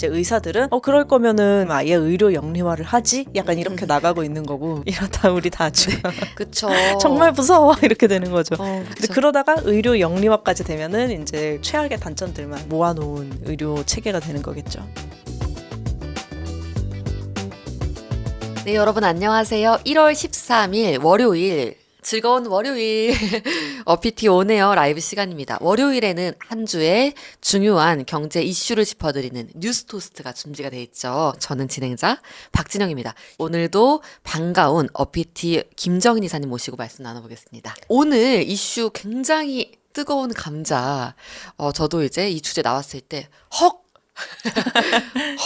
이제 의사들은 그럴 거면은 아예 의료 영리화를 하지? 약간 이렇게 나가고 있는 거고 이러다 우리 다 죽어. 그쵸. 정말 무서워 이렇게 되는 거죠. 근데 그쵸. 그러다가 의료 영리화까지 되면은 이제 최악의 단점들만 모아놓은 의료 체계가 되는 거겠죠. 네, 여러분 안녕하세요. 1월 13일 월요일 즐거운 월요일 PT 온에어 라이브 시간입니다. 월요일에는 한 주의 중요한 경제 이슈를 짚어드리는 뉴스 토스트가 준비가 돼 있죠. 저는 진행자 박진영입니다. 오늘도 반가운 PT 김정인 이사님 모시고 말씀 나눠보겠습니다. 오늘 이슈 굉장히 뜨거운 감자. 저도 이제 이 주제 나왔을 때 헉!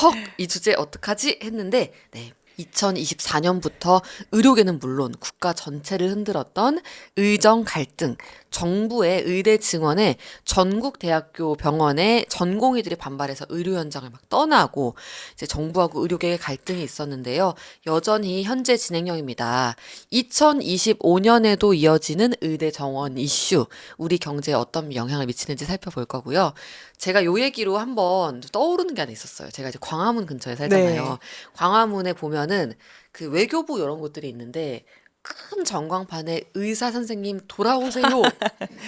헉! 이 주제 어떡하지? 했는데 네. 2024년부터 의료계는 물론 국가 전체를 흔들었던 의정 갈등, 정부의 의대 증원에 전국 대학교 병원의 전공의들이 반발해서 의료 현장을 막 떠나고 이제 정부하고 의료계의 갈등이 있었는데요. 여전히 현재 진행형입니다. 2025년에도 이어지는 의대 정원 이슈, 우리 경제에 어떤 영향을 미치는지 살펴볼 거고요. 제가 요 얘기로 한번 떠오르는 게 하나 있었어요. 제가 이제 광화문 근처에 살잖아요. 네. 광화문에 보면은 그 외교부 이런 곳들이 있는데 큰 전광판에 의사 선생님 돌아오세요.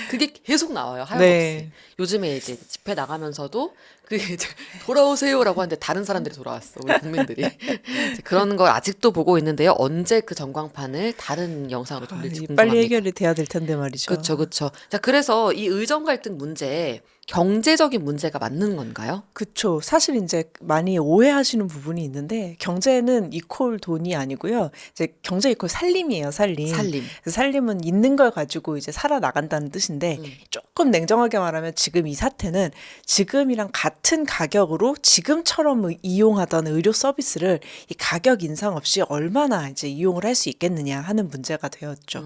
그게 계속 나와요. 하염없이. 네. 요즘에 이제 집회 나가면서도 그게 이제 돌아오세요라고 하는데 다른 사람들이 돌아왔어. 우리 국민들이. 이제 그런 걸 아직도 보고 있는데요. 언제 그 전광판을 다른 영상으로 돌릴지 궁금합니다. 빨리 해결이 돼야 될 텐데 말이죠. 그렇죠, 그렇죠. 자, 그래서 이 의정 갈등 문제, 경제적인 문제가 맞는 건가요? 그쵸. 사실 이제 많이 오해하시는 부분이 있는데 경제는 이퀄 돈이 아니고요. 이제 경제 이퀄 살림이에요, 살림. 살림. 그래서 살림은 있는 걸 가지고 이제 살아나간다는 뜻인데 조금 냉정하게 말하면 지금 이 사태는 지금이랑 같은 가격으로 지금처럼 이용하던 의료 서비스를 이 가격 인상 없이 얼마나 이제 이용을 할 수 있겠느냐 하는 문제가 되었죠.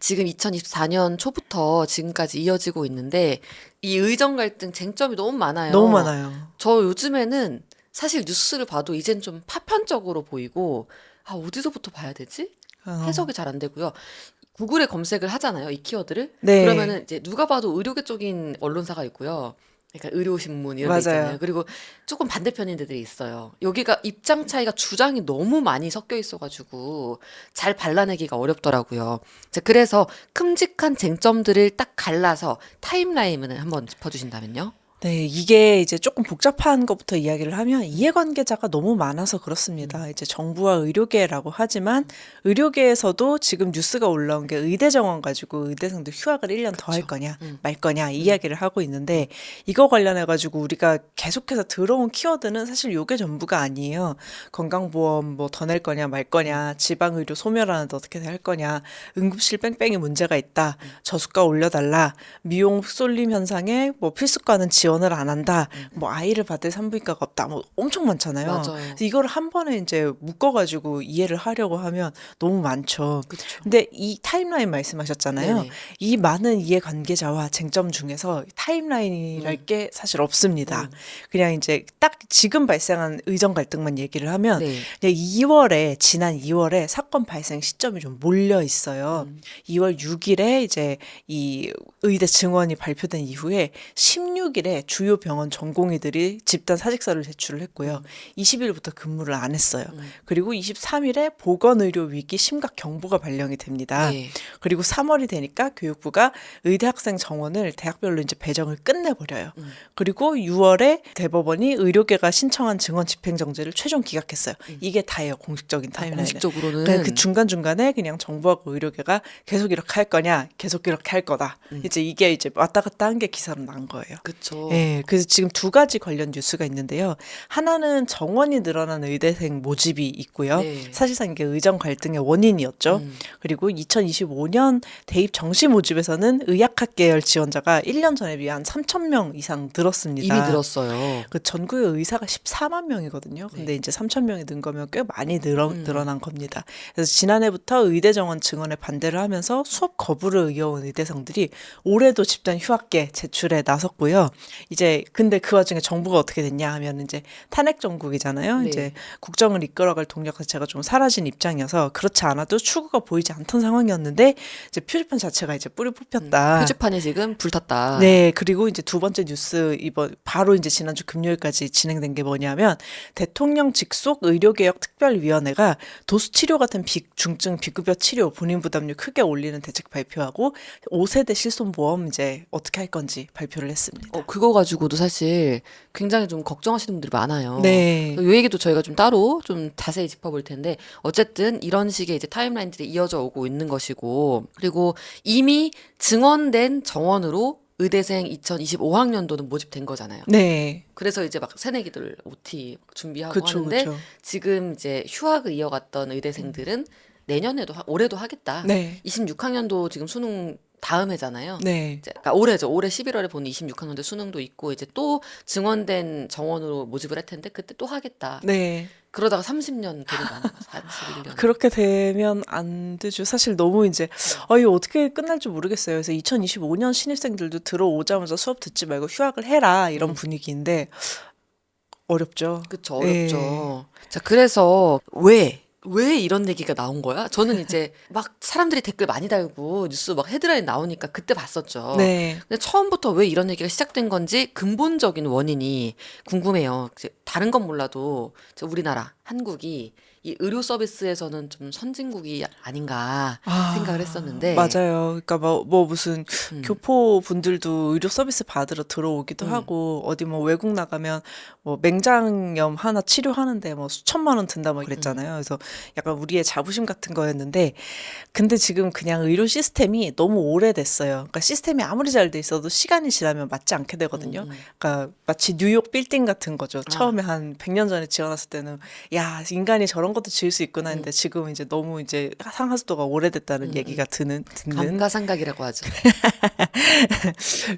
지금 2024년 초부터 지금까지 이어지고 있는데 이 의정 갈등 쟁점이 너무 많아요. 너무 많아요. 저 요즘에는 사실 뉴스를 봐도 이젠 좀 파편적으로 보이고 어디서부터 봐야 되지? 해석이 잘 안 되고요. 구글에 검색을 하잖아요, 이 키워드를. 네. 그러면은 이제 누가 봐도 의료계 쪽인 언론사가 있고요. 그러니까 의료신문 이런 데 있잖아요. 맞아요. 그리고 조금 반대편인 데들이 있어요. 여기가 입장 차이가 주장이 너무 많이 섞여 있어가지고 잘 발라내기가 어렵더라고요. 자, 그래서 큼직한 쟁점들을 딱 갈라서 타임라인을 한번 짚어주신다면요. 네, 이게 이제 조금 복잡한 것부터 이야기를 하면 이해관계자가 너무 많아서 그렇습니다. 이제 정부와 의료계라고 하지만 의료계에서도 지금 뉴스가 올라온 게 의대 정원 가지고 의대생들 휴학을 1년 더 할 거냐 말 거냐 이 이야기를 하고 있는데 이거 관련해 가지고 우리가 계속해서 들어온 키워드는 사실 요게 전부가 아니에요. 건강보험 뭐 더 낼 거냐 말 거냐, 지방의료 소멸하는데 어떻게 할 거냐, 응급실 뺑뺑이 문제가 있다, 저수가 올려달라, 미용 쏠림 현상에 뭐 필수과는 지원을 안 한다, 뭐 아이를 받을 산부인과가 없다, 뭐 엄청 많잖아요. 맞아요. 그래서 이걸 한 번에 이제 묶어가지고 이해를 하려고 하면 너무 많죠. 그렇죠. 근데 이 타임라인 말씀하셨잖아요. 네네. 이 많은 이해관계자와 쟁점 중에서 타임라인이랄 게 사실 없습니다. 그냥 이제 딱 지금 발생한 의정 갈등만 얘기를 하면 네. 그냥 지난 2월에 사건 발생 시점이 좀 몰려 있어요. 2월 6일에 이제 이 의대 증원이 발표된 이후에 16일에 주요 병원 전공의들이 집단 사직서를 제출을 했고요. 20일부터 근무를 안 했어요. 그리고 23일에 보건의료 위기 심각 경보가 발령이 됩니다. 네. 그리고 3월이 되니까 교육부가 의대 학생 정원을 대학별로 이제 배정을 끝내버려요. 그리고 6월에 대법원이 의료계가 신청한 증원 집행정지를 최종 기각했어요. 이게 다예요, 공식적인 타임라인은. 공식적으로는 그러니까 그 중간중간에 그냥 정부하고 의료계가 계속 이렇게 할 거냐, 계속 이렇게 할 거다. 이제 이게 이제 왔다 갔다 한 게 기사로 난 거예요. 그쵸. 예, 그래서 지금 두 가지 관련 뉴스가 있는데요. 하나는 정원이 늘어난 의대생 모집이 있고요. 네. 사실상 이게 의정 갈등의 원인이었죠. 그리고 2025년 대입 정시 모집에서는 의학학 계열 지원자가 1년 전에 비해 한 3천 명 이상 늘었습니다. 이미 늘었어요. 그 전국의 의사가 14만 명이거든요. 근데 이제 3천 명이 는 거면 꽤 많이 늘어난 겁니다. 그래서 지난해부터 의대 정원 증원에 반대를 하면서 수업 거부를 이어온 의대생들이 올해도 집단 휴학계 제출에 나섰고요. 이제 근데 그 와중에 정부가 어떻게 됐냐 하면 이제 탄핵 정국이잖아요. 네. 이제 국정을 이끌어갈 동력 자체가 좀 사라진 입장이어서 그렇지 않아도 추구가 보이지 않던 상황이었는데 이제 표지판 자체가 이제 뿌리 뽑혔다. 표지판이 지금 불탔다. 네, 그리고 이제 두 번째 뉴스 이번 바로 이제 지난주 금요일까지 진행된 게 뭐냐면 대통령 직속 의료개혁 특별위원회가 도수치료 같은 중증 비급여 치료 본인 부담률 크게 올리는 대책 발표하고 5세대 실손보험 이제 어떻게 할 건지 발표를 했습니다. 그거 가지고도 사실 굉장히 좀 걱정하시는 분들이 많아요. 네. 이 얘기도 저희가 좀 따로 좀 자세히 짚어볼 텐데 어쨌든 이런 식의 이제 타임라인들이 이어져 오고 있는 것이고 그리고 이미 증원된 정원으로 의대생 2025학년도는 모집된 거잖아요. 네. 그래서 이제 막 새내기들 OT 준비하고 그쵸, 하는데 그쵸. 지금 이제 휴학을 이어갔던 의대생들은 내년에도 올해도 하겠다. 네. 26학년도 지금 수능 다음 해잖아요. 네. 이제 그러니까 올해죠. 올해 11월에 보는 26학년도 수능도 있고 이제 또 증원된 정원으로 모집을 할 텐데 그때 또 하겠다. 네. 그러다가 30년 데려가는 거 31년. 그렇게 되면 안 되죠. 사실 너무 이제 이거 어떻게 끝날지 모르겠어요. 그래서 2025년 신입생들도 들어오자마자 수업 듣지 말고 휴학을 해라 이런 분위기인데 어렵죠. 그쵸, 예. 어렵죠. 자, 그래서 왜 이런 얘기가 나온 거야? 저는 이제 막 사람들이 댓글 많이 달고 뉴스 막 헤드라인 나오니까 그때 봤었죠. 네. 근데 처음부터 왜 이런 얘기가 시작된 건지 근본적인 원인이 궁금해요. 이제 다른 건 몰라도 우리나라, 한국이 이 의료 서비스에서는 좀 선진국이 아닌가 생각을 했었는데. 맞아요. 그러니까 뭐 무슨 음. 교포 분들도 의료 서비스 받으러 들어오기도 하고 어디 뭐 외국 나가면 뭐 맹장염 하나 치료하는데 뭐 수천만 원 든다 뭐 그랬잖아요. 그래서 약간 우리의 자부심 같은 거였는데 근데 지금 그냥 의료 시스템이 너무 오래됐어요. 그러니까 시스템이 아무리 잘 돼 있어도 시간이 지나면 맞지 않게 되거든요. 그러니까 마치 뉴욕 빌딩 같은 거죠. 처음에 한 100년 전에 지어놨을 때는 야, 인간이 저런 것도 지을 수 있구나 했는데 지금 이제 너무 이제 상하수도가 오래됐다는 얘기가 듣는 감가상각이라고 하죠.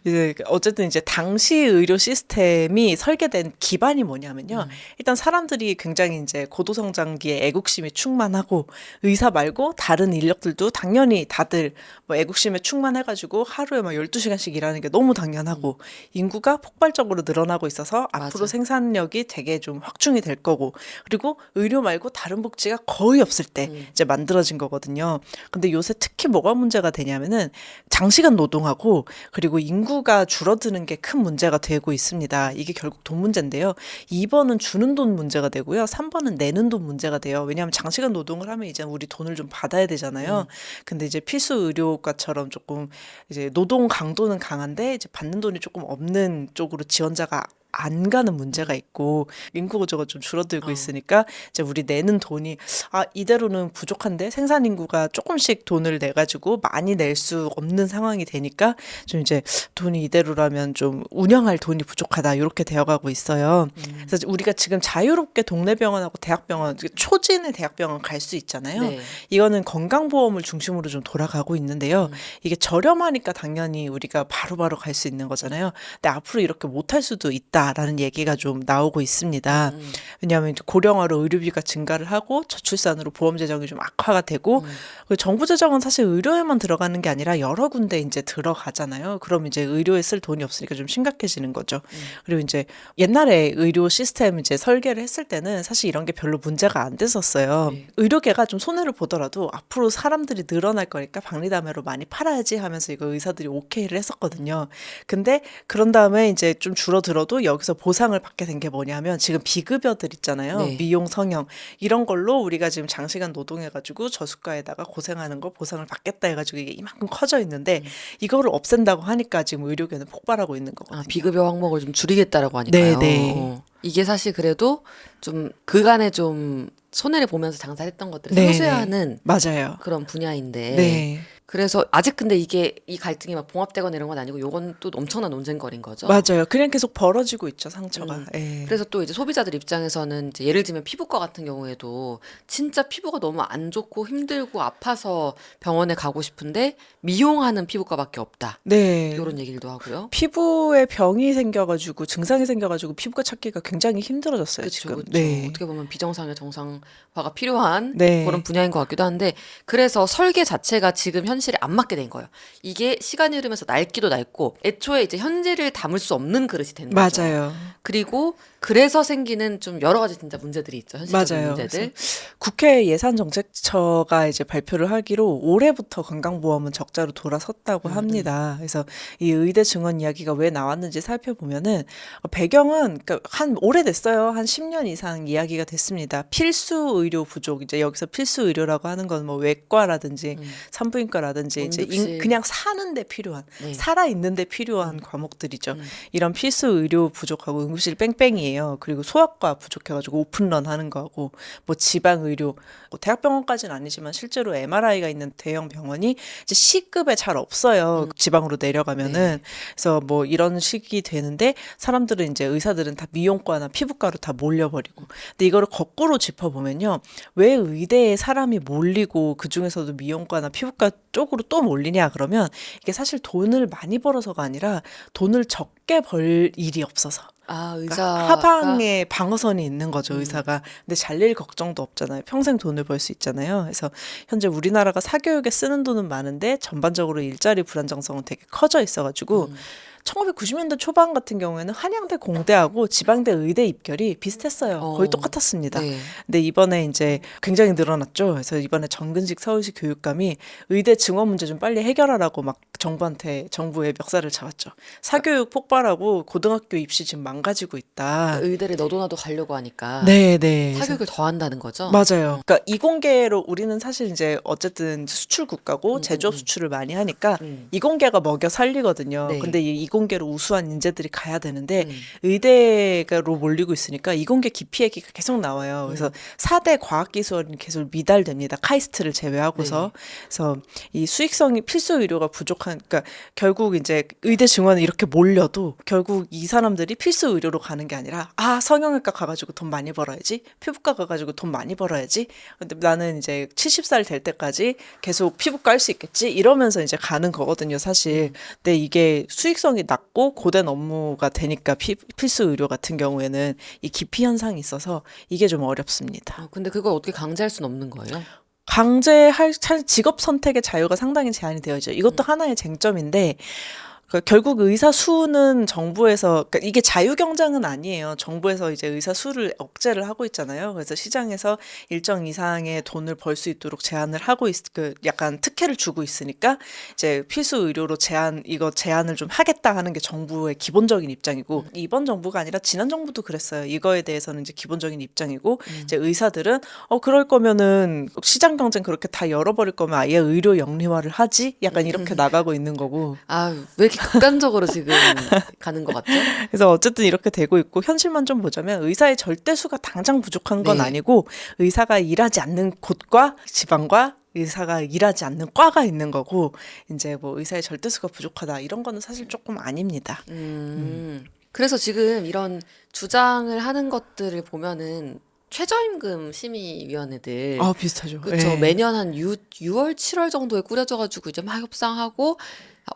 이제 어쨌든 이제 당시 의료 시스템이 설계된 기반이 뭐냐면요. 일단 사람들이 굉장히 이제 고도성장기에 애국심이 충만하고 의사 말고 다른 인력들도 당연히 다들 뭐 애국심에 충만해가지고 하루에 막 12시간씩 일하는 게 너무 당연하고 인구가 폭발적으로 늘어나고 있어서 앞으로 맞아. 생산력이 되게 좀 확충이 될 거고 그리고 의료 말고 다른 복지가 거의 없을 때 이제 만들어진 거거든요. 근데 요새 특히 뭐가 문제가 되냐면은 장시간 노동하고 그리고 인구가 줄어드는 게 큰 문제가 되고 있습니다. 이게 결국 돈 문제인데요. 2번은 주는 돈 문제가 되고요. 3번은 내는 돈 문제가 돼요. 왜냐하면 장시간 노동을 하면 이제 우리 돈을 좀 받아야 되잖아요. 근데 이제 필수 의료과처럼 조금 이제 노동 강도는 강한데 이제 받는 돈이 조금 없는 쪽으로 지원자가 안 가는 문제가 있고 인구 구조가 좀 줄어들고 있으니까 이제 우리 내는 돈이 이대로는 부족한데 생산 인구가 조금씩 돈을 내 가지고 많이 낼 수 없는 상황이 되니까 좀 이제 돈이 이대로라면 좀 운영할 돈이 부족하다 이렇게 되어가고 있어요. 그래서 우리가 지금 자유롭게 동네 병원하고 대학병원 초진의 대학병원 갈 수 있잖아요. 네. 이거는 건강보험을 중심으로 좀 돌아가고 있는데요. 이게 저렴하니까 당연히 우리가 바로바로 갈 수 있는 거잖아요. 근데 앞으로 이렇게 못할 수도 있다라는 얘기가 좀 나오고 있습니다. 왜냐하면 이제 고령화로 의료비가 증가를 하고 저출산으로 보험 재정이 좀 악화가 되고 그리고 정부 재정은 사실 의료에만 들어가는 게 아니라 여러 군데 이제 들어가잖아요. 그럼 이제 의료에 쓸 돈이 없으니까 좀 심각해지는 거죠. 그리고 이제 옛날에 의료 시스템 이제 설계를 했을 때는 사실 이런 게 별로 문제가 안 됐었어요. 네. 의료계가 좀 손해를 보더라도 앞으로 사람들이 늘어날 거니까 박리담회로 많이 팔아야지 하면서 이거 의사들이 오케이를 했었거든요. 근데 그런 다음에 이제 좀 줄어들어도 여기서 보상을 받게 된 게 뭐냐면 지금 비급여들 있잖아요. 네. 미용, 성형 이런 걸로 우리가 지금 장시간 노동해가지고 저수가에다가 고생하는 거 보상을 받겠다 해가지고 이게 이만큼 커져 있는데 이거를 없앤다고 하니까 지금 의료계는 폭발하고 있는 거거든요. 비급여 항목을 좀 줄이겠다라고 하니까요. 네. 이게 사실 그래도 좀 그간에 좀 손해를 보면서 장사를 했던 것들을 네, 상쇄하는 맞아요. 그런 분야인데. 네. 그래서 아직 근데 이게 이 갈등이 막 봉합되거나 이런 건 아니고 요건 또 엄청난 논쟁거리인 거죠. 맞아요. 그냥 계속 벌어지고 있죠, 상처가. 예. 그래서 또 이제 소비자들 입장에서는 이제 예를 들면 피부과 같은 경우에도 진짜 피부가 너무 안 좋고 힘들고 아파서 병원에 가고 싶은데 미용하는 피부과밖에 없다. 네. 이런 얘기도 하고요. 피부에 병이 생겨가지고 증상이 생겨가지고 피부과 찾기가 굉장히 힘들어졌어요, 그렇죠, 지금. 그렇죠. 네. 어떻게 보면 비정상의 정상화가 필요한 네. 그런 분야인 것 같기도 한데 그래서 설계 자체가 지금 현실에 안 맞게 된 거예요. 이게 시간이 흐르면서 낡기도 낡고 애초에 이제 현재를 담을 수 없는 그릇이 된 거죠. 맞아요. 그리고 그래서 생기는 좀 여러 가지 진짜 문제들이 있죠. 현실적인 맞아요. 문제들. 국회 예산정책처가 이제 발표를 하기로 올해부터 건강보험은 적자로 돌아섰다고 합니다. 그래서 이 의대 증원 이야기가 왜 나왔는지 살펴보면은 배경은 그러니까 한 오래됐어요. 한 10년 이상 이야기가 됐습니다. 필수 의료 부족. 이제 여기서 필수 의료라고 하는 건 뭐 외과라든지 산부인과라든지 이제 응급실. 그냥 사는데 필요한 네. 살아 있는데 필요한 과목들이죠. 이런 필수 의료 부족하고 응급실 뺑뺑이에요. 그리고 소아과 부족해가지고 오픈런 하는 거하고 뭐 지방 의료, 뭐 대학병원까지는 아니지만 실제로 MRI가 있는 대형 병원이 이제 C급에 잘 없어요. 지방으로 내려가면은. 그래서 뭐 이런 식이 되는데 사람들은 이제 의사들은 다 미용과나 피부과로 다 몰려버리고. 근데 이거를 거꾸로 짚어보면요. 왜 의대에 사람이 몰리고 그 중에서도 미용과나 피부과 쪽으로 또 몰리냐 그러면 이게 사실 돈을 많이 벌어서가 아니라 돈을 적게 벌 일이 없어서. 아, 그러니까 의사가 하방에 방어선이 있는 거죠, 의사가. 근데 잘릴 걱정도 없잖아요. 평생 돈을 벌 수 있잖아요. 그래서 현재 우리나라가 사교육에 쓰는 돈은 많은데 전반적으로 일자리 불안정성은 되게 커져 있어가지고 1990년대 초반 같은 경우에는 한양대 공대하고 지방대 의대 입결이 비슷했어요. 거의 똑같았습니다. 네. 근데 이번에 이제 굉장히 늘어났죠. 그래서 이번에 정근식 서울시 교육감이 의대 증원 문제 좀 빨리 해결하라고 막 정부에 멱살을 잡았죠. 사교육 폭발하고 고등학교 입시 지금 망가지고 있다. 의대를 너도 나도 가려고 하니까 네. 사교육을 더 한다는 거죠. 맞아요. 그러니까 이공계로 우리는 사실 이제 어쨌든 수출 국가고 제조업 수출을 많이 하니까 이공계가 먹여 살리거든요. 네. 근데 이 이공계로 우수한 인재들이 가야 되는데 의대로 몰리고 있으니까 이공계 기피 얘기가 계속 나와요. 그래서 4대 과학기술은 계속 미달됩니다. 카이스트를 제외하고서. 그래서 이 수익성이 필수 의료가 부족한 그러니까 결국 이제 의대 증원에 이렇게 몰려도 결국 이 사람들이 필수 의료로 가는 게 아니라 성형외과 가가지고 돈 많이 벌어야지 피부과 가가지고 돈 많이 벌어야지 근데 나는 이제 70살 될 때까지 계속 피부과 할 수 있겠지 이러면서 이제 가는 거거든요 사실. 근데 이게 수익성이 낮고 고된 업무가 되니까 필수 의료 같은 경우에는 이 기피 현상이 있어서 이게 좀 어렵습니다. 근데 그걸 어떻게 강제할 수는 없는 거예요? 강제할 직업 선택의 자유가 상당히 제한이 되어 있죠. 이것도 하나의 쟁점인데 결국 의사 수는 정부에서 그러니까 이게 자유 경쟁은 아니에요. 정부에서 이제 의사 수를 억제를 하고 있잖아요. 그래서 시장에서 일정 이상의 돈을 벌 수 있도록 제한을 하고 약간 특혜를 주고 있으니까 이제 필수 의료로 제한을 좀 하겠다 하는 게 정부의 기본적인 입장이고 이번 정부가 아니라 지난 정부도 그랬어요. 이거에 대해서는 이제 기본적인 입장이고 이제 의사들은 그럴 거면은 시장 경쟁 그렇게 다 열어버릴 거면 아예 의료 영리화를 하지? 약간 이렇게 나가고 있는 거고. 왜 이렇게 극단적으로 지금 가는 것 같죠? 그래서 어쨌든 이렇게 되고 있고 현실만 좀 보자면 의사의 절대수가 당장 부족한 건 네. 아니고 의사가 일하지 않는 곳과 지방과 의사가 일하지 않는 과가 있는 거고 이제 뭐 의사의 절대수가 부족하다 이런 거는 사실 조금 아닙니다. 그래서 지금 이런 주장을 하는 것들을 보면은 최저임금 심의위원회들 비슷하죠. 그렇죠. 예. 매년 한 6월, 7월 정도에 꾸려져가지고 이제 막 협상하고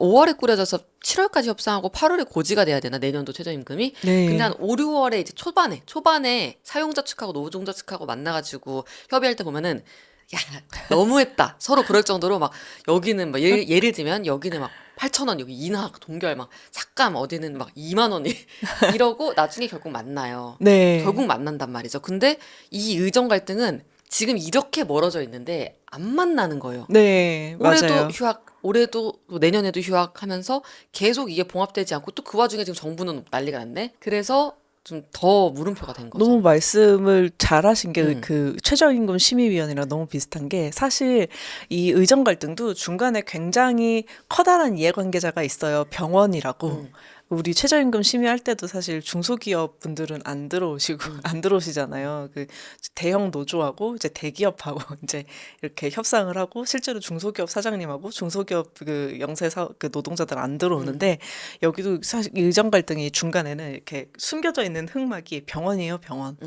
5월에 꾸려져서 7월까지 협상하고 8월에 고지가 돼야 되나 내년도 최저임금이. 네. 근데 한 5, 6월에 이제 초반에 사용자 측하고 노동자 측하고 만나가지고 협의할 때 보면은 야 너무했다. 서로 그럴 정도로 막 여기는 막 예를 들면 여기는 막 8,000원 여기 인하 동결 막 삭감 어디는 막 2만 원이 이러고 나중에 결국 만나요. 네. 결국 만난단 말이죠. 근데 이 의정 갈등은 지금 이렇게 멀어져 있는데 안 만나는 거예요. 네, 올해도 맞아요. 휴학, 올해도 또 내년에도 휴학하면서 계속 이게 봉합되지 않고 또 그 와중에 지금 정부는 난리가 났네. 그래서 좀 더 물음표가 된 거죠. 너무 말씀을 잘하신 게 음. 그 최저임금 심의위원회랑 너무 비슷한 게 사실 이 의정 갈등도 중간에 굉장히 커다란 이해관계자가 있어요. 병원이라고. 우리 최저임금 심의할 때도 사실 중소기업 분들은 안 들어오시잖아요. 그 대형 노조하고 이제 대기업하고 이제 이렇게 협상을 하고 실제로 중소기업 사장님하고 중소기업 그 그 노동자들 안 들어오는데 여기도 사실 의정 갈등이 중간에는 이렇게 숨겨져 있는 흑막이 병원이에요, 병원.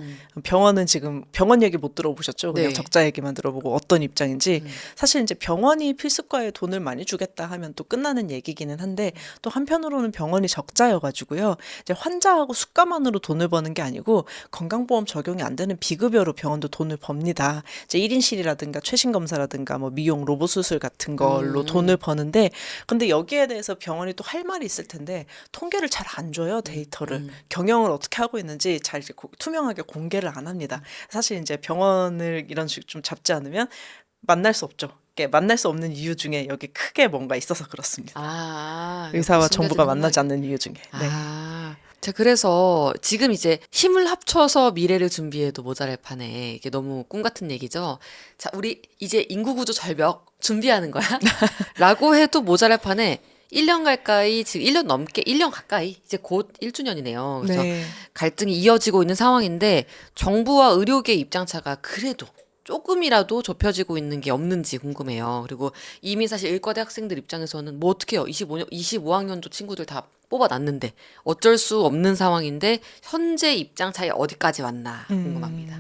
병원은 지금 병원 얘기 못 들어보셨죠? 그냥 네. 적자 얘기만 들어보고 어떤 입장인지. 사실 이제 병원이 필수과에 돈을 많이 주겠다 하면 또 끝나는 얘기기는 한데 또 한편으로는 병원이 약자여가지고요. 이제 환자하고 수가만으로 돈을 버는 게 아니고 건강보험 적용이 안 되는 비급여로 병원도 돈을 법니다. 이제 1인실이라든가 최신 검사라든가 뭐 미용 로봇 수술 같은 걸로 돈을 버는데 근데 여기에 대해서 병원이 또 할 말이 있을 텐데 통계를 잘 안 줘요, 데이터를. 경영을 어떻게 하고 있는지 잘 이제 투명하게 공개를 안 합니다. 사실 이제 병원을 이런 식으로 좀 잡지 않으면 만날 수 없죠. 이게 만날 수 없는 이유 중에 여기 크게 뭔가 있어서 그렇습니다. 아, 의사와 이렇게 정부가 숨겨진 만나지 흑막이. 않는 이유 중에. 네. 아. 자, 그래서 지금 이제 힘을 합쳐서 미래를 준비해도 모자랄 판에 이게 너무 꿈 같은 얘기죠. 자, 우리 이제 인구구조 절벽 준비하는 거야? 라고 해도 모자랄 판에 1년 가까이, 지금 1년 넘게, 1년 가까이, 이제 곧 1주년이네요. 그래서 네. 갈등이 이어지고 있는 상황인데 정부와 의료계 입장차가 그래도 조금이라도 좁혀지고 있는 게 없는지 궁금해요. 그리고 이미 사실 의과대 학생들 입장에서는 뭐 어떡해요. 25학년도 친구들 다 뽑아놨는데 어쩔 수 없는 상황인데 현재 입장 차이 어디까지 왔나 궁금합니다.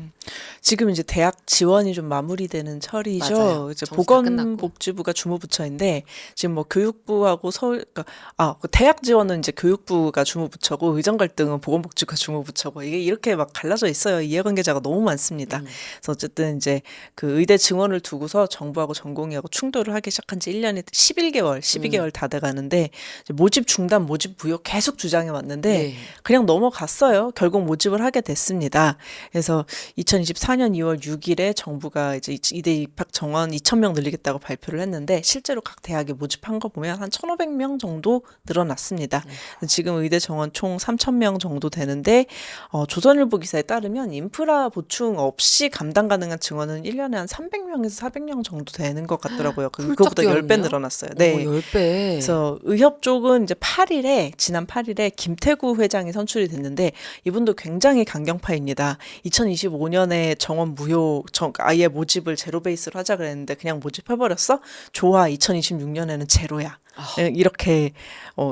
지금 이제 대학 지원이 좀 마무리되는 철이죠. 맞아요. 이제 정시 다 끝났고. 보건복지부가 주무부처인데 지금 뭐 교육부하고 그 대학 지원은 이제 교육부가 주무부처고 의정 갈등은 보건복지부가 주무부처고 이게 이렇게 막 갈라져 있어요. 이해관계자가 너무 많습니다. 그래서 어쨌든 이제 그 의대 증원을 두고서 정부하고 전공의하고 충돌을 하기 시작한 지 1년이 11개월, 12개월 다 돼가는데 이제 모집 중단, 모집 부여 계속 주장해 왔는데 네. 그냥 넘어갔어요. 결국 모집을 하게 됐습니다. 그래서 2024년 2월 6일에 정부가 이제 이대 입학 정원 2,000명 늘리겠다고 발표를 했는데 실제로 각 대학에 모집한 거 보면 한 1,500명 정도 늘어났습니다. 지금 의대 정원 총 3,000명 정도 되는데 조선일보 기사에 따르면 인프라 보충 없이 감당 가능한 증원은 1년에 한 300명에서 400명 정도 되는 것 같더라고요. 그거보다 10배 뛰어났네요. 늘어났어요. 네. 10배. 그래서 의협 쪽은 이제 지난 8일에 김태구 회장이 선출이 됐는데 이분도 굉장히 강경파입니다. 2025년에 정원 아예 모집을 제로 베이스로 하자 그랬는데 그냥 모집해버렸어? 좋아. 2026년에는 제로야. 이렇게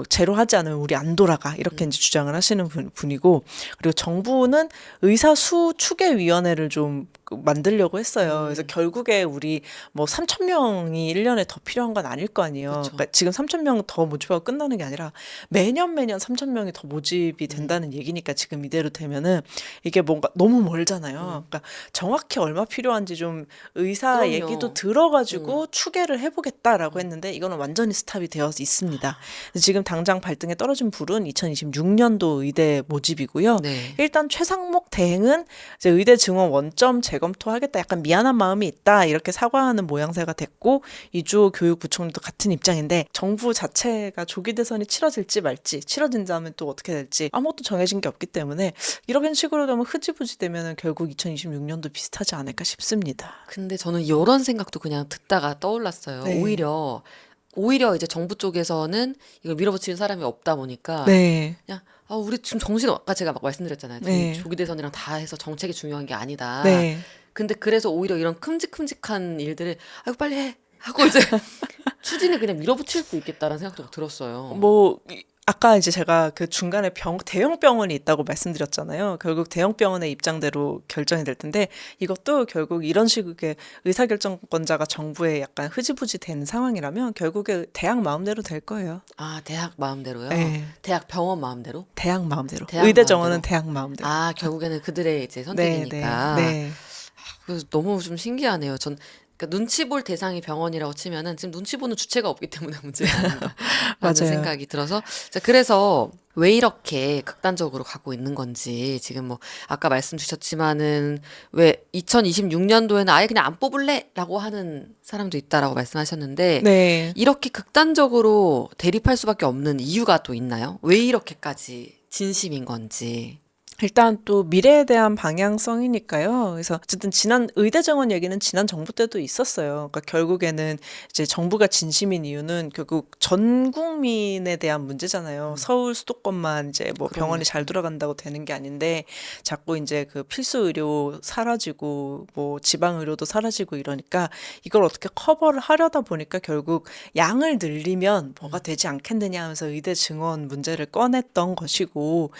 제로 하지 않으면 우리 안 돌아가 이렇게 이제 주장을 하시는 분이고 그리고 정부는 의사 수 추계 위원회를 좀 만들려고 했어요. 그래서 결국에 우리 뭐 3,000명이 1년에 더 필요한 건 아닐 거 아니에요. 그쵸. 그러니까 지금 3,000명 더 모집하고 끝나는 게 아니라 매년 3,000명이 더 모집이 된다는 얘기니까 지금 이대로 되면은 이게 뭔가 너무 멀잖아요. 그러니까 정확히 얼마 필요한지 좀 의사 그럼요. 얘기도 들어가지고 추계를 해보겠다라고 했는데 이거는 완전히 스탑이 되어 있습니다. 그래서 지금 당장 발등에 떨어진 불은 2026년도 의대 모집이고요. 네. 일단 최상목 대행은 이제 의대 증원 원점 재검토하겠다. 약간 미안한 마음이 있다. 이렇게 사과하는 모양새가 됐고 이주호 교육부총리도 같은 입장인데 정부 자체가 조기 대선이 치러질지 말지 치러진다면 또 어떻게 될지 아무것도 정해진 게 없기 때문에 이런 식으로 되면 흐지부지 되면 결국 2026년도 비슷하지 않을까 싶습니다. 근데 저는 이런 생각도 그냥 듣다가 떠올랐어요. 네. 오히려 이제 정부 쪽에서는 이걸 밀어붙이는 사람이 없다 보니까 네. 그냥 우리 지금 정신 아까 제가 막 말씀드렸잖아요. 네. 조기 대선이랑 다 해서 정책이 중요한 게 아니다. 네. 근데 그래서 오히려 이런 큼직큼직한 일들을 아이고 빨리 해 하고 이제 추진을 그냥 밀어붙일 수 있겠다라는 생각도 들었어요. 뭐 아까 이제 제가 그 중간에 대형 병원이 있다고 말씀드렸잖아요. 결국 대형 병원의 입장대로 결정이 될 텐데 이것도 결국 이런 식의 의사결정권자가 정부에 약간 흐지부지 된 상황이라면 결국에 대학 마음대로 될 거예요. 아, 대학 마음대로요? 네. 대학 병원 마음대로? 대학 마음대로. 대학 의대 마음대로. 정원은 대학 마음대로. 아, 결국에는 그들의 이제 네, 선택이니까. 네. 그래서 너무 좀 신기하네요. 그러니까 눈치 볼 대상이 병원이라고 치면은 지금 눈치 보는 주체가 없기 때문에 문제가 아닌가 하는 맞아요. 생각이 들어서 자, 그래서 왜 이렇게 극단적으로 가고 있는 건지 지금 뭐 아까 말씀 주셨지만은 왜 2026년도에는 아예 그냥 안 뽑을래라고 하는 사람도 있다라고 말씀하셨는데 네. 이렇게 극단적으로 대립할 수밖에 없는 이유가 또 있나요? 왜 이렇게까지 진심인 건지. 일단 또 미래에 대한 방향성이니까요. 그래서 어쨌든 의대 정원 얘기는 지난 정부 때도 있었어요. 그러니까 결국에는 이제 정부가 진심인 이유는 결국 전 국민에 대한 문제잖아요. 서울 수도권만 이제 뭐 병원이 잘 돌아간다고 되는 게 아닌데 자꾸 이제 그 필수 의료 사라지고 뭐 지방 의료도 사라지고 이러니까 이걸 어떻게 커버를 하려다 보니까 결국 양을 늘리면 뭐가 되지 않겠느냐 하면서 의대 증원 문제를 꺼냈던 것이고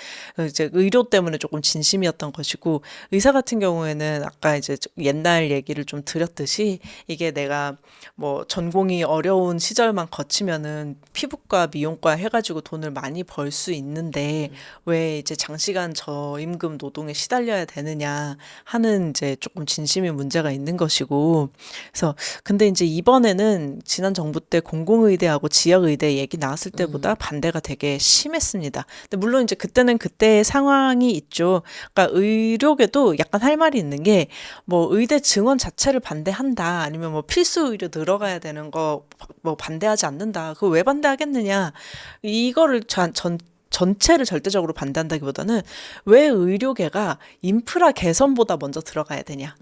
이제 의료 때문에 때문에 조금 진심이었던 것이고 의사 같은 경우에는 아까 이제 옛날 얘기를 좀 드렸듯이 이게 내가 뭐 전공이 어려운 시절만 거치면은 피부과 미용과 해가지고 돈을 많이 벌 수 있는데 왜 이제 장시간 저임금 노동에 시달려야 되느냐 하는 이제 조금 진심이 문제가 있는 것이고 그래서 근데 이제 이번에는 지난 정부 때 공공의대하고 지역의대 얘기 나왔을 때보다 반대가 되게 심했습니다. 근데 물론 이제 그때는 그때의 상황이 있죠. 그러니까 의료계도 약간 할 말이 있는 게 뭐 의대 증원 자체를 반대한다 아니면 뭐 필수 의료 들어가야 되는 거 뭐 반대하지 않는다. 그거 왜 반대하겠느냐. 이거를 전체를 절대적으로 반대한다기보다는 왜 의료계가 인프라 개선보다 먼저 들어가야 되냐.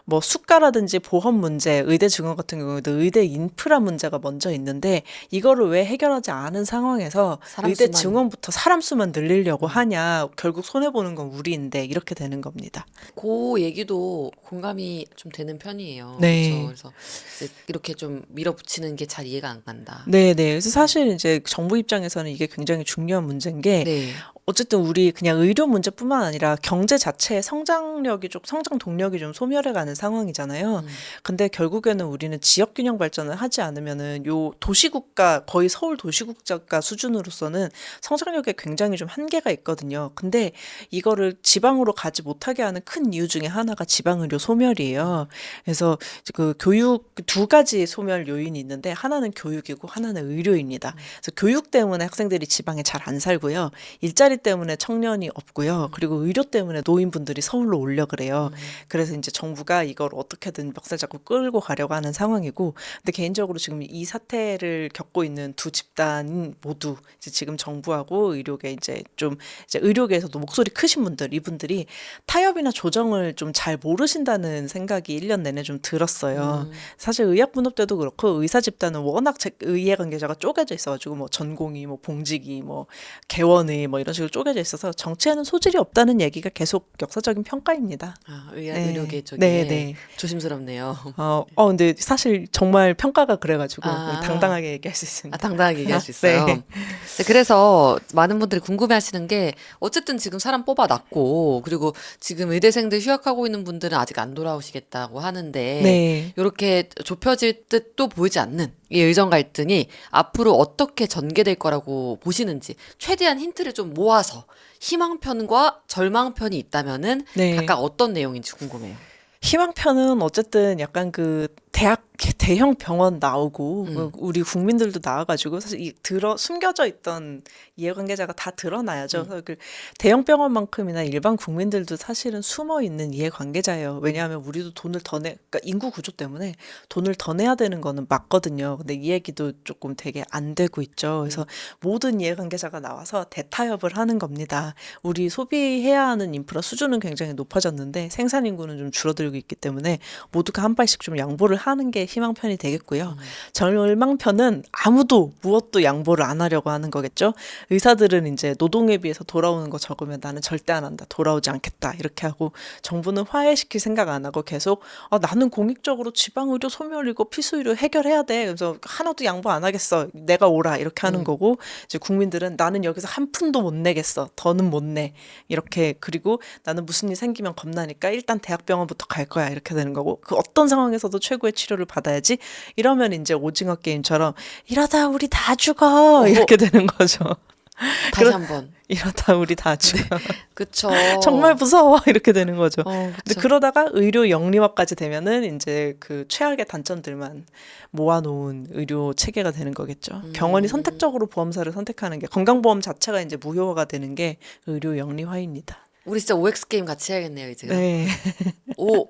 뭐 수가라든지 보험 문제, 의대 증원 같은 경우에도 의대 인프라 문제가 먼저 있는데 이거를 왜 해결하지 않은 상황에서 사람 의대 수만. 증원부터 사람 수만 늘리려고 하냐. 결국 손해보는 건 우리인데 이렇게 되는 겁니다. 그 얘기도 공감이 좀 되는 편이에요. 네. 그렇죠. 그래서 이제 이렇게 좀 밀어붙이는 게 잘 이해가 안 간다. 네네. 그래서 사실 이제 정부 입장에서는 이게 굉장히 중요한 문제인 게 네. 어쨌든 우리 그냥 의료 문제뿐만 아니라 경제 자체의 성장력이 좀 성장 동력이 좀 소멸해가는 상황이잖아요. 근데 결국에는 우리는 지역 균형 발전을 하지 않으면은 요 도시국가 거의 서울 도시국가 수준으로서는 성장력에 굉장히 좀 한계가 있거든요. 근데 이거를 지방으로 가지 못하게 하는 큰 이유 중에 하나가 지방 의료 소멸이에요. 그래서 그 교육 두 가지 소멸 요인이 있는데 하나는 교육이고 하나는 의료입니다. 그래서 교육 때문에 학생들이 지방에 잘 안 살고요. 일자리 때문에 청년이 없고요. 그리고 의료 때문에 노인분들이 서울로 오려 그래요. 그래서 이제 정부가 이걸 어떻게든 멱살 잡고 끌고 가려고 하는 상황이고, 근데 개인적으로 지금 이 사태를 겪고 있는 두 집단 모두 이제 지금 정부하고 의료계 이제 좀 이제 의료계에서도 목소리 크신 분들 이분들이 타협이나 조정을 좀 잘 모르신다는 생각이 1년 내내 좀 들었어요. 사실 의학분업 때도 그렇고 의사 집단은 워낙 이해관계자가 쪼개져 있어가지고 뭐 전공의, 뭐 봉직의, 뭐 개원의 뭐 이런 식으로 쪼개져 있어서 정치에는 소질이 없다는 얘기가 계속 역사적인 평가입니다. 아, 네. 의료계 쪽에 네, 네. 조심스럽네요. 근데 사실 정말 평가가 그래가지고 아. 당당하게 얘기할 수 있습니다. 아, 당당하게 얘기할 수 있어요. 네. 네, 그래서 많은 분들이 궁금해하시는 게 어쨌든 지금 사람 뽑아놨고 그리고 지금 의대생들 휴학하고 있는 분들은 아직 안 돌아오시겠다고 하는데 네. 이렇게 좁혀질 듯도 보이지 않는 이 의정 갈등이 앞으로 어떻게 전개될 거라고 보시는지 최대한 힌트를 좀 모아서 희망편과 절망편이 있다면은 네. 각각 어떤 내용인지 궁금해요. 희망편은 어쨌든 약간 그 대형 병원 나오고 우리 국민들도 나와가지고 사실 숨겨져 있던 이해관계자가 다 드러나야죠. 그래서 그 대형 병원만큼이나 일반 국민들도 사실은 숨어 있는 이해관계자예요. 왜냐하면 우리도 돈을 그러니까 인구 구조 때문에 돈을 더 내야 되는 거는 맞거든요. 근데 이 얘기도 조금 되게 안 되고 있죠. 그래서 모든 이해관계자가 나와서 대타협을 하는 겁니다. 우리 소비해야 하는 인프라 수준은 굉장히 높아졌는데 생산 인구는 좀 줄어들고 있기 때문에 모두가 한 발씩 좀 양보를 하는 게 희망편이 되겠고요. 절망편은 아무도 무엇도 양보를 안 하려고 하는 거겠죠. 의사들은 이제 노동에 비해서 돌아오는 거 적으면 나는 절대 안 한다. 돌아오지 않겠다. 이렇게 하고 정부는 화해시킬 생각 안 하고 계속 나는 공익적으로 지방의료 소멸이고 필수의료 해결해야 돼. 그래서 하나도 양보 안 하겠어. 내가 오라. 이렇게 하는 거고 이제 국민들은 나는 여기서 한 푼도 못 내겠어. 더는 못 내. 이렇게 그리고 나는 무슨 일 생기면 겁나니까 일단 대학병원부터 갈 거야. 이렇게 되는 거고 그 어떤 상황에서도 최고의 치료를 받아야지. 이러면 이제 오징어 게임처럼 이러다 우리 다 죽어. 이렇게 되는 거죠. 다시 한번. 이러다 우리 다 죽어. 그쵸. 정말 무서워. 이렇게 되는 거죠. 그쵸. 근데 그러다가 의료 영리화까지 되면은 이제 그 최악의 단점들만 모아놓은 의료 체계가 되는 거겠죠. 병원이 선택적으로 보험사를 선택하는 게 건강보험 자체가 이제 무효화가 되는 게 의료 영리화입니다. 우리 진짜 OX 게임 같이 해야겠네요, 이제. 네. 오.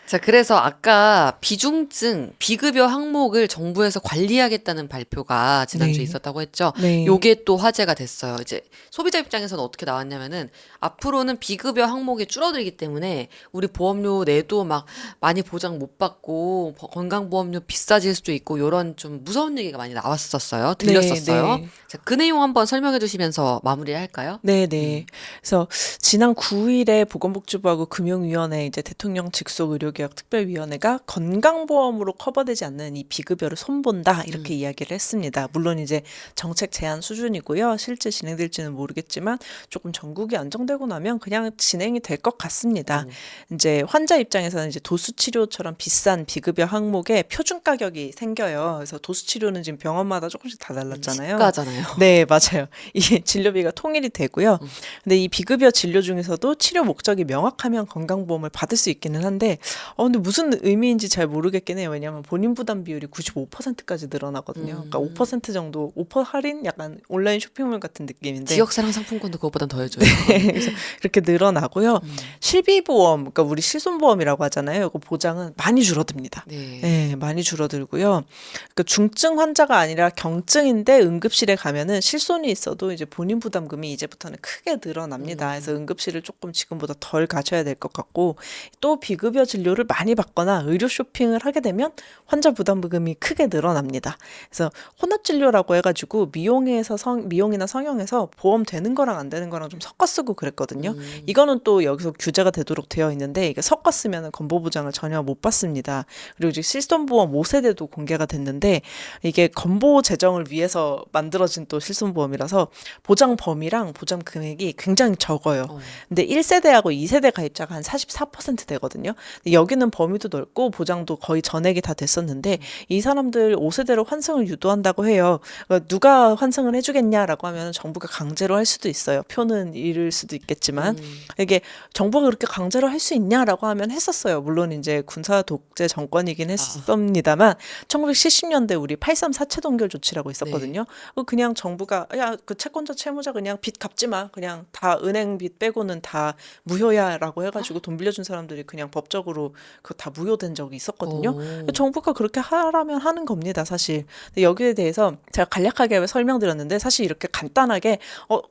자, 그래서 아까 비중증, 비급여 항목을 정부에서 관리하겠다는 발표가 지난주에 네. 있었다고 했죠. 네. 요게 또 화제가 됐어요. 이제 소비자 입장에서는 어떻게 나왔냐면은 앞으로는 비급여 항목이 줄어들기 때문에 우리 보험료 내도 막 많이 보장 못 받고 건강보험료 비싸질 수도 있고 요런 좀 무서운 얘기가 많이 나왔었어요. 들렸었어요. 네. 자, 그 내용 한번 설명해 주시면서 마무리할까요? 네네. 그래서 지난 9일에 보건복지부하고 금융위원회 이제 대통령 직속 의료개혁 의료개혁특별위원회가 건강보험으로 커버되지 않는 이 비급여를 손본다 이렇게 이야기를 했습니다. 물론 이제 정책 제안 수준이고요. 실제 진행될지는 모르겠지만 조금 전국이 안정되고 나면 그냥 진행이 될 것 같습니다. 이제 환자 입장에서는 이제 도수치료처럼 비싼 비급여 항목에 표준 가격이 생겨요. 그래서 도수치료는 지금 병원마다 조금씩 다 달랐잖아요. 시가잖아요. 네, 맞아요. 이 진료비가 통일이 되고요. 근데 이 비급여 진료 중에서도 치료 목적이 명확하면 건강보험을 받을 수 있기는 한데, 근데 무슨 의미인지 잘 모르겠긴 해요. 왜냐하면 본인 부담 비율이 95%까지 늘어나거든요. 그러니까 5% 정도, 5% 할인? 약간 온라인 쇼핑몰 같은 느낌인데. 지역사랑 상품권도 그것보단 더 해줘요. 그래서 그렇게 늘어나고요. 실비보험, 그러니까 우리 실손보험이라고 하잖아요. 이거 보장은 많이 줄어듭니다. 네. 네, 많이 줄어들고요. 그러니까 중증 환자가 아니라 경증인데 응급실에 가면은 실손이 있어도 이제 본인 부담금이 이제부터는 크게 늘어납니다. 그래서 응급실을 조금 지금보다 덜 가셔야 될 것 같고, 또 비급여 진료를 많이 받거나 의료 쇼핑을 하게 되면 환자 부담금이 크게 늘어납니다. 그래서 혼합진료라고 해가지고 미용이나 성형에서 보험 되는 거랑 안 되는 거랑 좀 섞어 쓰고 그랬거든요. 이거는 또 여기서 규제가 되도록 되어 있는데 이게 섞어 쓰면 건보보장을 전혀 못 받습니다. 그리고 이제 실손보험 5세대도 공개가 됐는데 이게 건보 재정을 위해서 만들어진 또 실손보험이라서 보장 범위랑 보장 금액이 굉장히 적어요. 근데 1세대하고 2세대 가입자가 한 44% 되거든요. 근데 여기는 범위도 넓고 보장도 거의 전액이 다 됐었는데 이 사람들 5세대로 환승을 유도한다고 해요. 그러니까 누가 환승을 해주겠냐라고 하면 정부가 강제로 할 수도 있어요. 표는 잃을 수도 있겠지만 이게 정부가 그렇게 강제로 할 수 있냐라고 하면 했었어요. 물론 이제 군사 독재 정권이긴 했습니다만 1970년대 우리 8.3 사채동결 조치라고 있었거든요. 그냥 정부가 야, 그 채권자 채무자 그냥 빚 갚지 마. 그냥 다 은행 빚 빼고는 다 무효야라고 해가지고 돈 빌려준 사람들이 그냥 법적으로 그거 다 무효된 적이 있었거든요. 정부가 그렇게 하라면 하는 겁니다, 사실. 근데 여기에 대해서 제가 간략하게 설명드렸는데 사실 이렇게 간단하게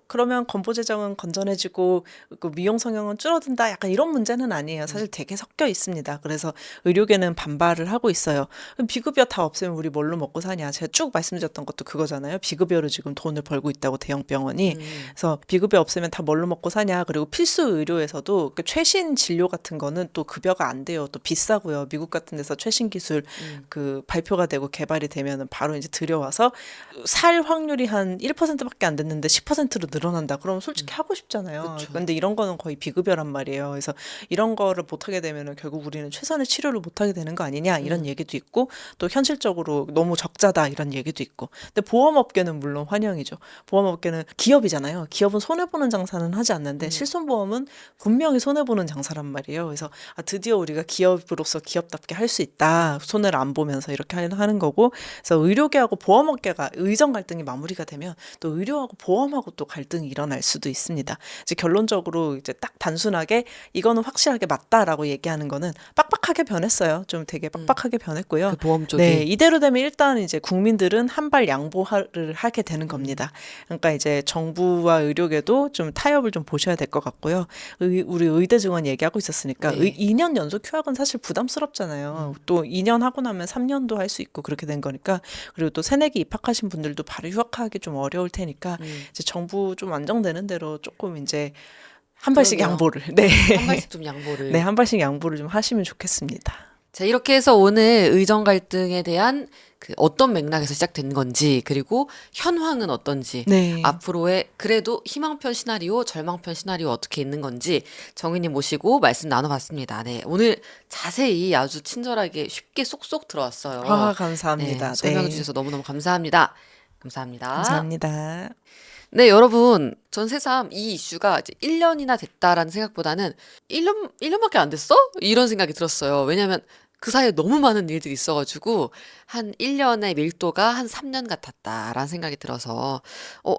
그러면 건보 재정은 건전해지고 그 미용 성형은 줄어든다. 약간 이런 문제는 아니에요. 사실 되게 섞여 있습니다. 그래서 의료계는 반발을 하고 있어요. 그럼 비급여 다 없애면 우리 뭘로 먹고 사냐? 제가 쭉 말씀드렸던 것도 그거잖아요. 비급여로 지금 돈을 벌고 있다고 대형 병원이. 그래서 비급여 없애면 다 뭘로 먹고 사냐? 그리고 필수 의료에서도 그 최신 진료 같은 거는 또 급여가 안 돼요. 또 비싸고요. 미국 같은 데서 최신 기술 그 발표가 되고 개발이 되면은 바로 이제 들여와서 살 확률이 한 1%밖에 안 됐는데 10%로 늘어난다. 그러면 솔직히 하고 싶잖아요. 근데 이런 거는 거의 비급여란 말이에요. 그래서 이런 거를 못하게 되면은 결국 우리는 최선의 치료를 못하게 되는 거 아니냐 이런 얘기도 있고 또 현실적으로 너무 적자다 이런 얘기도 있고. 근데 보험업계는 물론 환영이죠. 보험업계는 기업이잖아요. 기업은 손해보는 장사는 하지 않는데 실손보험은 분명히 손해보는 장사란 말이에요. 그래서 드디어 우리가 기업으로서 기업답게 할 수 있다. 손해를 안 보면서 이렇게 하는 거고. 그래서 의료계하고 보험업계가 의정 갈등이 마무리가 되면 또 의료하고 보험하고 또 갈등이 일어날 수도 있습니다. 이제 결론적으로 이제 딱 단순하게 이거는 확실하게 맞다라고 얘기하는 거는 빡빡하게 변했어요. 좀 되게 빡빡하게 변했고요. 그 보험 쪽이. 네, 이대로 되면 일단 이제 국민들은 한 발 양보를 하게 되는 겁니다. 그러니까 이제 정부와 의료계도 좀 타협을 좀 보셔야 될 것 같고요. 우리 의대 증원 얘기하고 있었으니까 2년 연속 휴학은 사실 부담스럽잖아요. 또 2년 하고 나면 3년도 할 수 있고 그렇게 된 거니까. 그리고 또 새내기 입학하신 분들도 바로 휴학하기 좀 어려울 테니까 이제 정부 좀 안정되는 대로 조금 이제 한 발씩 그러게요. 양보를 네. 한 발씩 좀 양보를. 네, 한 발씩 양보를 좀 하시면 좋겠습니다. 자, 이렇게 해서 오늘 의정 갈등에 대한 그 어떤 맥락에서 시작된 건지, 그리고 현황은 어떤지, 네. 앞으로의 그래도 희망편 시나리오, 절망편 시나리오 어떻게 있는 건지 정희님 모시고 말씀 나눠봤습니다. 네, 오늘 자세히 아주 친절하게 쉽게 쏙쏙 들어왔어요. 감사합니다. 네, 설명해 주셔서 너무너무 감사합니다. 감사합니다. 감사합니다. 네, 여러분, 전 새삼 이 이슈가 이제 1년이나 됐다라는 생각보다는 1년밖에 안 됐어? 이런 생각이 들었어요. 왜냐면 그 사이에 너무 많은 일들이 있어가지고 한 1년의 밀도가 한 3년 같았다라는 생각이 들어서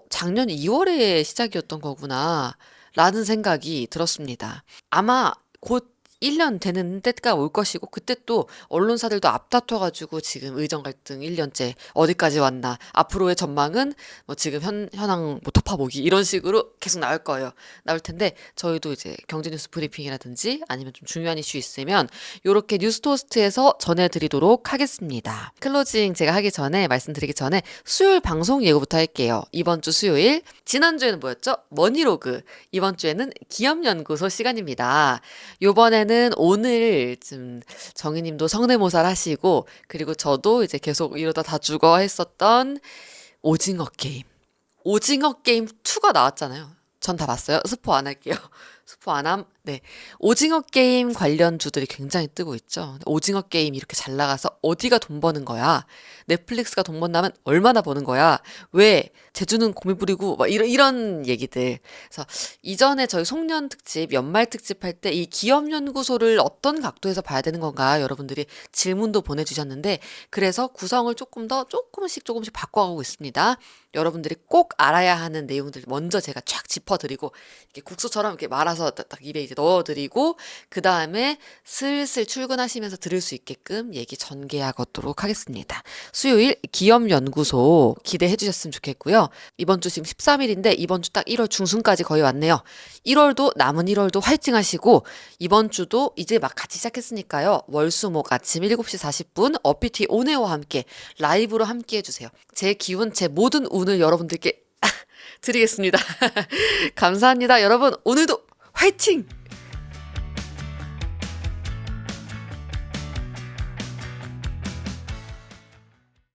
작년 2월에 시작이었던 거구나 라는 생각이 들었습니다. 아마 곧 1년 되는 때가 올 것이고 그때 또 언론사들도 앞다퉈가지고 지금 의정 갈등 1년째 어디까지 왔나 앞으로의 전망은 뭐 지금 현황 뭐 덮어보기 이런 식으로 계속 나올 거예요. 나올 텐데 저희도 이제 경제뉴스 브리핑이라든지 아니면 좀 중요한 이슈 있으면 요렇게 뉴스토스트에서 전해드리도록 하겠습니다. 클로징 제가 하기 전에 말씀드리기 전에 수요일 방송 예고부터 할게요. 이번 주 수요일 지난주에는 뭐였죠? 머니로그 이번 주에는 기업연구소 시간입니다. 요번에는 일단은 오늘 좀 정희님도 성대모사를 하시고 그리고 저도 이제 계속 이러다 다 죽어 했었던 오징어 게임. 오징어 게임 2가 나왔잖아요. 전 다 봤어요. 스포 안 할게요. 스포 안 함. 네. 오징어 게임 관련주들이 굉장히 뜨고 있죠. 오징어 게임 이렇게 잘 나가서 어디가 돈 버는 거야? 넷플릭스가 돈 번다면 얼마나 버는 거야? 왜 제주는 고민 부리고 막 이런 얘기들. 그래서 이전에 저희 송년 특집, 연말 특집 할 때 이 기업 연구소를 어떤 각도에서 봐야 되는 건가 여러분들이 질문도 보내주셨는데 그래서 구성을 조금 더 조금씩 바꿔가고 있습니다. 여러분들이 꼭 알아야 하는 내용들 먼저 제가 쫙 짚어드리고 이렇게 국수처럼 이렇게 말아서 딱 입에 이제 넣어드리고 그 다음에 슬슬 출근하시면서 들을 수 있게끔 얘기 전개하도록 하겠습니다. 수요일 기업연구소 기대해 주셨으면 좋겠고요. 이번 주 지금 13일인데 이번 주 딱 1월 중순까지 거의 왔네요. 1월도 남은 1월도 화이팅 하시고 이번 주도 이제 막 같이 시작했으니까요. 월수목 아침 7시 40분 어피티 오네오와 함께 라이브로 함께 해주세요. 제 기운, 제 모든 운을 여러분들께 드리겠습니다. 감사합니다. 여러분 오늘도 화이팅!